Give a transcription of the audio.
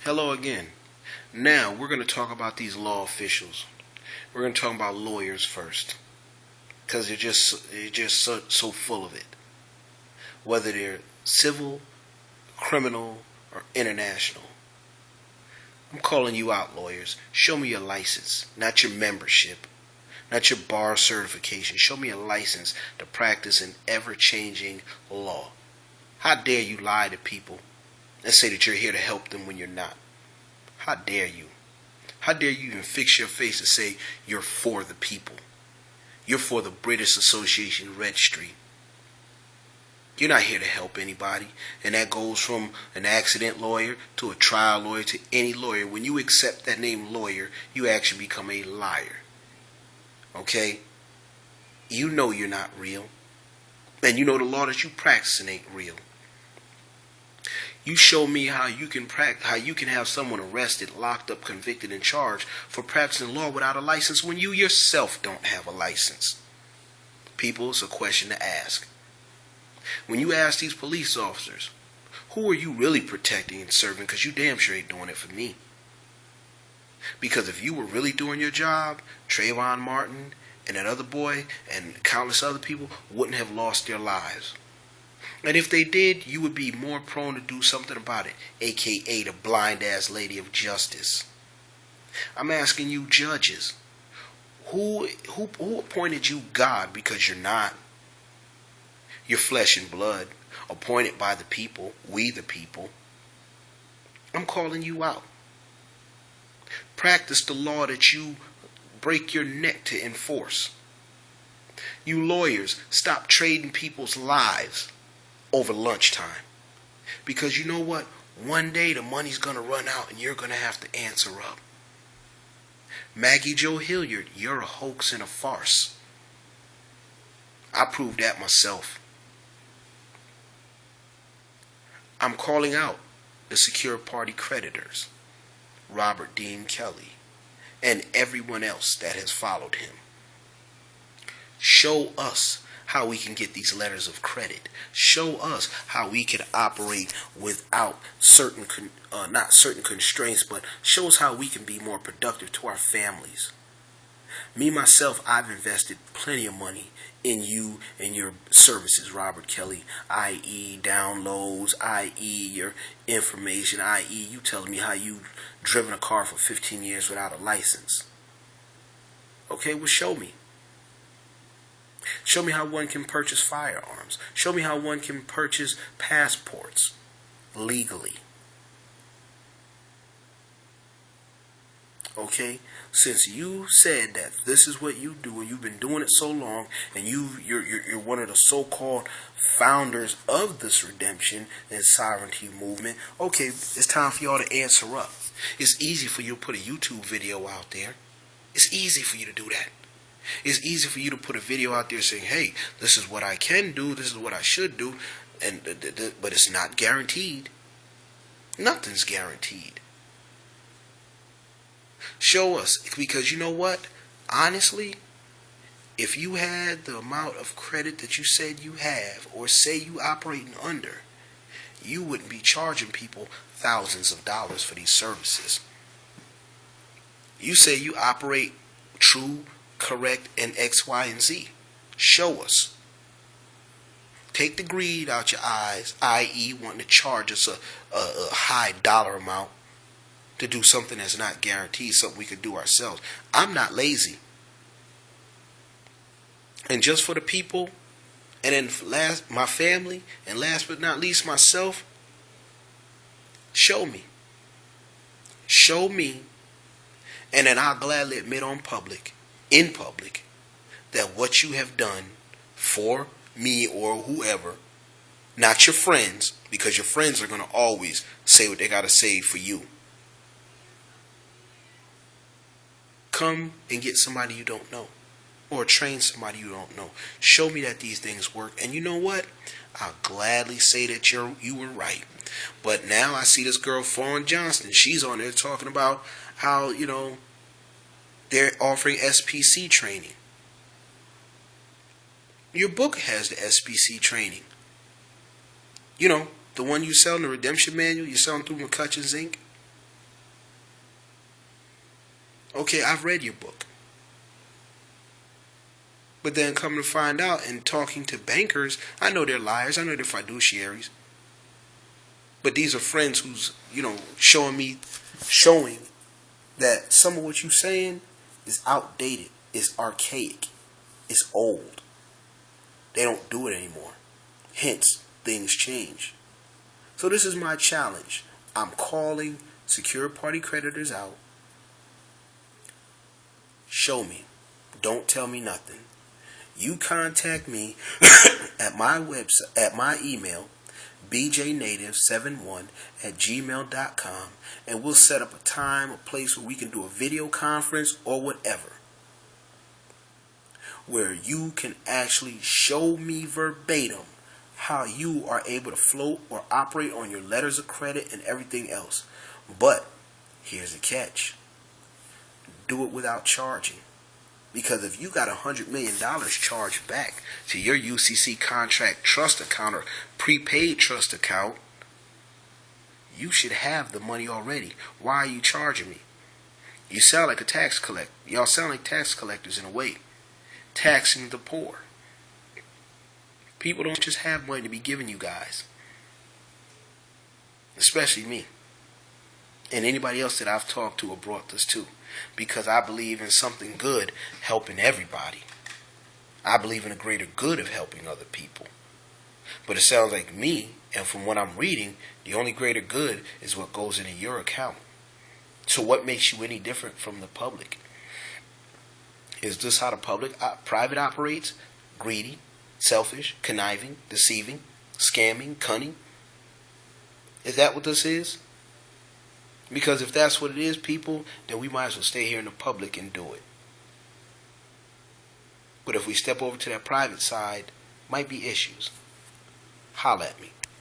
Hello again. Now we're going to talk about these law officials. We're going to talk about lawyers first, because they're just so full of it. Whether they're civil, criminal, or international. I'm calling you out, lawyers. Show me your license, not your membership, not your bar certification. Show me a license to practice an ever-changing law. How dare you lie to people and say that you're here to help them when you're not? How dare you? How dare you even fix your face to say you're for the people? You're for the British Association Registry. You're not here to help anybody. And that goes from an accident lawyer to a trial lawyer to any lawyer. When you accept that name lawyer, you actually become a liar. Okay? You know you're not real. And you know the law that you practicing ain't real. You show me how you can have someone arrested, locked up, convicted, and charged for practicing law without a license when you yourself don't have a license. People, it's a question to ask. When you ask these police officers, who are you really protecting and serving? Because you damn sure ain't doing it for me. Because if you were really doing your job, Trayvon Martin and that other boy and countless other people wouldn't have lost their lives. And if they did, you would be more prone to do something about it, aka the blind-ass lady of justice. I'm asking you judges, who appointed you God? Because you're not. You're flesh and blood, appointed by the people, we the people. I'm calling you out. Practice the law that you break your neck to enforce. You lawyers, stop trading people's lives over lunchtime. Because you know what? One day the money's going to run out and you're going to have to answer up. Maggie Jo Hilliard, you're a hoax and a farce. I proved that myself. I'm calling out the Secure Party creditors, Robert Dean Kelly, and everyone else that has followed him. Show us how we can get these letters of credit. Show us how we can operate without not certain constraints, but show us how we can be more productive to our families. Me, myself, I've invested plenty of money in you and your services, Robert Kelly, i.e. downloads, i.e. your information, i.e. you telling me how you've driven a car for 15 years without a license. Okay, well, show me. Show me how one can purchase firearms. Show me how one can purchase passports legally. Okay? Since you said that this is what you do and you've been doing it so long and you're one of the so-called founders of this redemption and sovereignty movement, okay, it's time for y'all to answer up. It's easy for you to put a YouTube video out there. It's easy for you to do that. It's easy for you to put a video out there saying, hey, this is what I can do, this is what I should do, but it's not guaranteed. Nothing's guaranteed. Show us, because you know what? Honestly, if you had the amount of credit that you said you have, or say you operating under, you wouldn't be charging people thousands of dollars for these services. You say you operate true, correct, and X, Y, and Z. Show us. Take the greed out your eyes, i.e. wanting to charge us a high dollar amount to do something that's not guaranteed, something we could do ourselves. I'm not lazy. And just for the people, and then my family, and last but not least myself, show me. Show me, and then I'll gladly admit in public, that what you have done for me or whoever, not your friends, because your friends are going to always say what they got to say for you. Come and get somebody you don't know, or train somebody you don't know. Show me that these things work, and you know what? I'll gladly say that you were right. But now I see this girl, Fawn Johnston. She's on there talking about how, they're offering SPC training. Your book has the SPC training. The one you sell in the Redemption Manual, you're selling through McCutcheon's Inc. Okay, I've read your book. But then come to find out and talking to bankers, I know they're liars, I know they're fiduciaries. But these are friends who's, showing that some of what you're saying is outdated, is archaic, is old. They don't do it anymore. Hence, things change. So this is my challenge. I'm calling secured party creditors out. Show me. Don't tell me nothing. You contact me at my website, at my email, bjnative71@gmail.com, and we'll set up a time, a place where we can do a video conference or whatever, where you can actually show me verbatim how you are able to float or operate on your letters of credit and everything else. But here's a catch. Do it without charging. Because if you got $100 million charged back to your UCC contract trust account or prepaid trust account, you should have the money already. Why are you charging me? You sound like a tax collector. Y'all sound like tax collectors in a way. Taxing the poor. People don't just have money to be giving you guys. Especially me. And anybody else that I've talked to or brought this to. Because I believe in something good helping everybody. I believe in a greater good of helping other people. But it sounds like me, and from what I'm reading, the only greater good is what goes into your account. So what makes you any different from the public? Is this how the private operates? Greedy, selfish, conniving, deceiving, scamming, cunning? Is that what this is? Because if that's what it is, people, then we might as well stay here in the public and do it. But if we step over to that private side, might be issues. Holla at me.